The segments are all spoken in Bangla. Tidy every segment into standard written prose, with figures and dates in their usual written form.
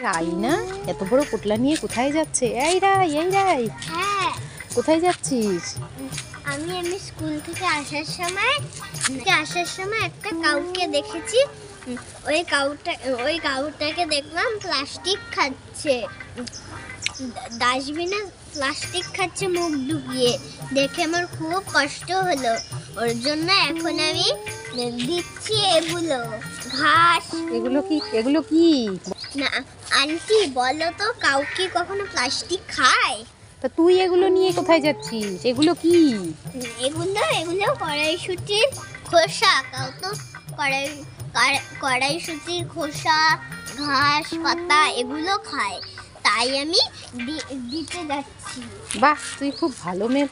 রাইনা এত বড় পোটলা নিয়ে কোথায় যাচ্ছে? এই রাই, এই রাই, হ্যাঁ কোথায় যাচ্ছিস? আমি স্কুল থেকে আসার সময় একটা কাউকে দেখেছি। ওই কাউটাকে দেখলাম প্লাস্টিক খাচ্ছে, ডাস্টবিনে প্লাস্টিক খাচ্ছে মুখ ঢুকিয়ে। দেখে আমার খুব কষ্ট হলো, ওর জন্য এখন আমি দিচ্ছি এগুলো ঘাস। এগুলো কি না আন্টি, বলো তো কাউকে কখনো প্লাস্টিক খায়? তা তুই এগুলো নিয়ে কোথায় যাচ্ছিস? এগুলো কি? এগুলো কড়াইশুটির খোসা। কাউ তো কড়াইশুটির খোসা, ঘাস পাতা এগুলো খায়, তাই আমি দিতে যাচ্ছি। বাহ, তুই খুব ভালো মেয়ে।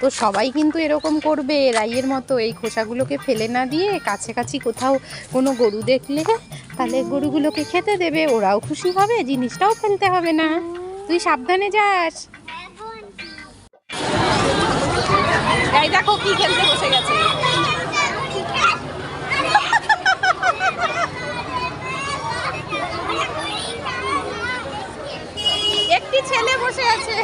তো সবাই কিন্তু এরকম করবে রাইয়ের মতো, এই খোসাগুলোকে ফেলে না দিয়ে কাছাকাছি কোথাও কোনো গরু দেখলে তাহলে গরুগুলোকে খেতে দেবে, ওরাও খুশি হবে, জিনিসটাও ফেলতে হবে না। তুই সাবধানে যাস। এই দেখো কি খেলতে বসে গেছে। একটি ছেলে বসে আছে।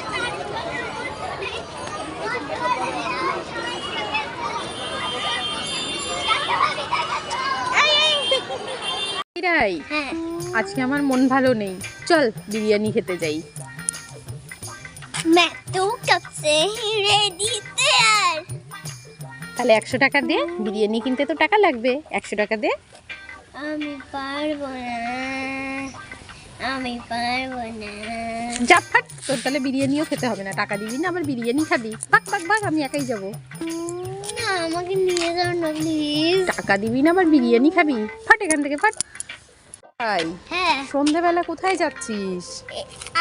আজকে আমার মন ভালো নেই, চল বিরিয়ানি খেতে যাই। তাহলে 100 টাকা দে, বিরিয়ানি কিনতে তো টাকা লাগবে, 100 টাকা দে। আমি পারবো না। যা ফাট, তোর তাহলে বিরিয়ানিও খেতে হবে না, টাকা দিবি না আবার বিরিয়ানি খাবি। ভাগ ভাগ ভাগ, আমি একাই যাবো। না, আমাকে নিয়ে যাও না প্লিজ। টাকা দিবি না আবার বিরিয়ানি খাবি, ফাট এখান থেকে ফাট। হ্যাঁ, সন্ধ্যাবেলা কোথায় যাচ্ছিস?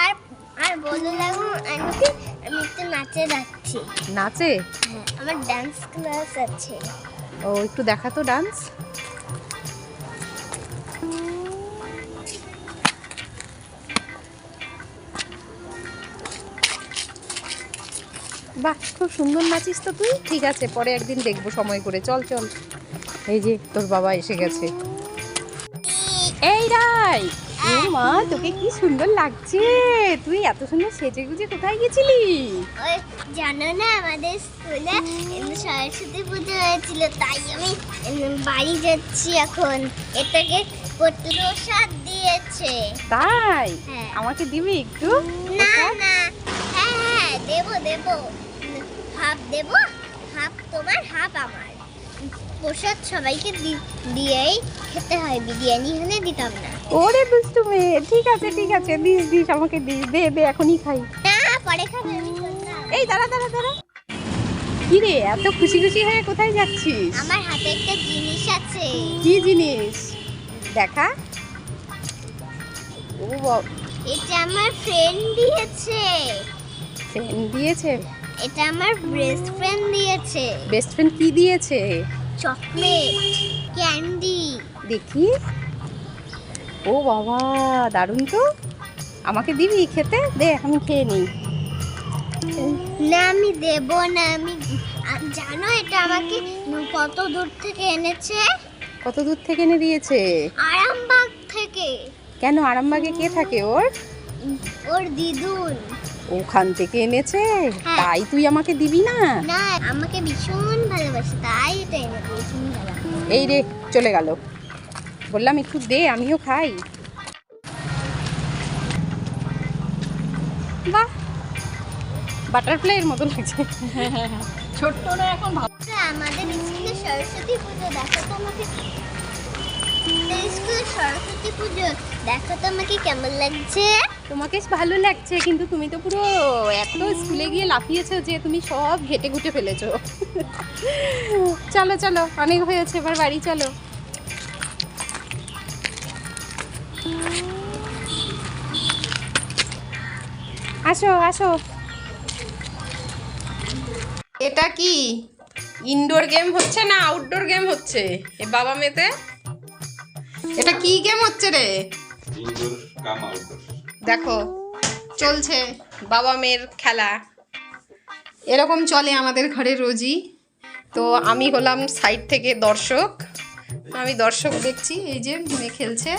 আর বলে লাগো আন্টি, আমি একটু নাচে যাচ্ছি। নাচে? হ্যাঁ, আমার ডান্স ক্লাস আছে। ও, একটু দেখা তো ডান্স। বাহ, খুব সুন্দর নাচিস তো তুই। ঠিক আছে, পরে একদিন দেখবো সময় করে। চল চল। এই যে তোর বাবা এসে গেছে। এই রাই, ও মা, তোকে কি সুন্দর লাগছে। তুই এত সুন্দর সেজে গুজে কোথায় গেছিলি? ওই জানো না, আমাদের স্কুলে সরস্বতী পুজো হয়েছিল, তাই আমি বাড়ি যাচ্ছি এখন। এটাকে প্রসাদ দিয়েছে। তাই? হ্যাঁ। আমাকে দিবি একটু? না না, হ্যাঁ দেবো, হাফ দেবো, হাফ তোমার হাফ আমার। প্রসাদ সবাইকে দিয়েই খেতে হয়, বিরিয়ানি হলে দিতাম না। ওরে দুষ্টু মেয়ে, ঠিক আছে দিস আমাকে দিস, দে এখনই খাই। না, পরে খাবে। এই দাঁড়া, কি রে, এত খুশি হয়ে কোথায় যাচ্ছিস? আমার হাতে একটা জিনিস আছে। কি জিনিস? দেখা। ও এটা আমার ফ্রেন্ড দিয়েছে। ফ্রেন্ড দিয়েছে? এটা আমার বেস্ট ফ্রেন্ড দিয়েছে। বেস্ট ফ্রেন্ড কি দিয়েছে? Chocolate, candy. দেখি। ও বাবা, দারুণ তো। আমাকে দিবি খেতে? দে, আমি খেয়ে নিই। না, আমি দেব না। আমি জানো এটা আমাকে কত দূর থেকে এনেছে? কত দূর থেকে এনে দিয়েছে? আরামবাগ থেকে। কেন, আরামবাগে কে থাকে ওর? ওর দিদুন। ওখান থেকে এনেছে? হ্যাঁ। তাই তুই আমাকে দিবি না? না, আমাকে ভীষণ ভালোবাসে, তাই এটা এনে দিয়েছি। এই রে, চলে গেল। বললাম একটু দে, আমিও খাই। বাহ, বাটারফ্লাইয়ের মতো লাগছে। ছোট্ট না এখন। আমাদের স্কুলে সরস্বতী পুজো দেখো তো আমাকে, স্কুলে সরস্বতী পুজো দেখো তো আমাকে কেমন লাগছে। তোমাকে ভালো লাগছে, কিন্তু তুমি তো পুরো এত স্কুলে গিয়ে লাফিয়েছো যে তুমি সব ঘেটে ঘুটে ফেলেছো। চলো চলো, অনেক হয়েছে, এবার বাড়ি চলো। আসো আসো। এটা কি ইনডোর গেম হচ্ছে না আউটডোর গেম হচ্ছে এ বাবা মেয়েতে? এটা কি গেম হচ্ছে রে? ইনডোর কাম আউটডোর। দেখো চলছে বাবা মেয়ের খেলা, এরকম চলে আমাদের ঘরে রোজই। তো আমি হলাম সাইড থেকে দর্শক, আমি দর্শক দেখছি। এই যে মেয়ে খেলছে,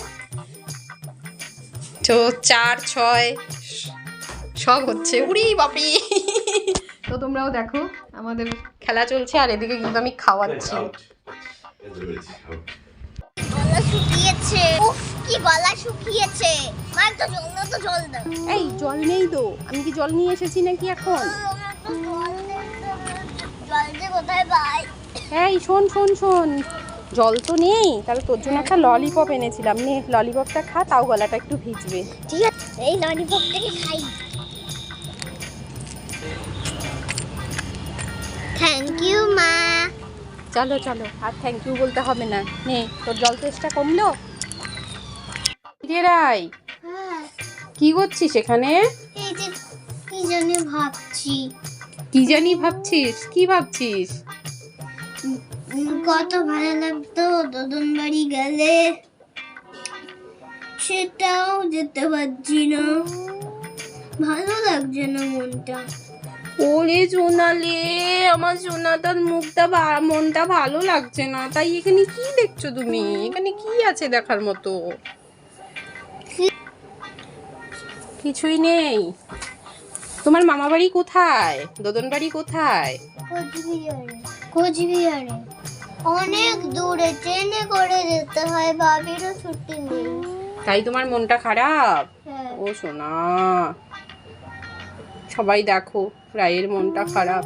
তো 4 6 সব হচ্ছে, উড়ি বাপি। তো তোমরাও দেখো আমাদের খেলা চলছে, আর এদিকে কিন্তু আমি খাওয়াচ্ছি। গলা শুকিয়েছে, উফ কি গলা শুকিয়েছে। মার তো জল দাও, তো জল দাও। এই জল নেই তো, আমি কি জল নিয়ে এসেছি নাকি এখন? জল যে কোথায় পাই? এই শোন শোন শোন, জল তো নেই, তাহলে তোর জন্য একটা ললিপপ এনেছিলাম, নে ললিপপটা খা, তাও গলাটা একটু ভিজবে। ঠিক আছে, এই ললিপপটাকে খাই। থ্যাংক ইউ মা। চলো চলো, আর থ্যাংক ইউ বলতে হবে না, নে তোর জল তেষ্টা কমলো? রে রাই, হ্যাঁ, কি করছিস এখানে? এই যে কি জানি ভাবছি। কি জানি ভাবছিস? কি ভাবছিস? কত ভালো লাগতো দদন বাড়ি গেলে, সেটাও যেতে পারছি না, ভালো লাগছে না মনটা। ওরে সোনালে, আমার সোনাটার মুখটা মনটা ভালো লাগছে না, তাই এখানে কি দেখছো তুমি? এখানে কি আছে দেখার মতো? কিছুই নেই। তোমার মামা বাড়ি কোথায়? দদন বাড়ি কোথায়? কোচবিহারে। কোচবিহারে অনেক দূরে, ট্রেনে করে যেতে হয়, বাবিরও ছুটি নেই। তাই তোমার মনটা খারাপ? হ্যাঁ। ও সোনা, সবাই দেখো রায়ের মনটা খারাপ।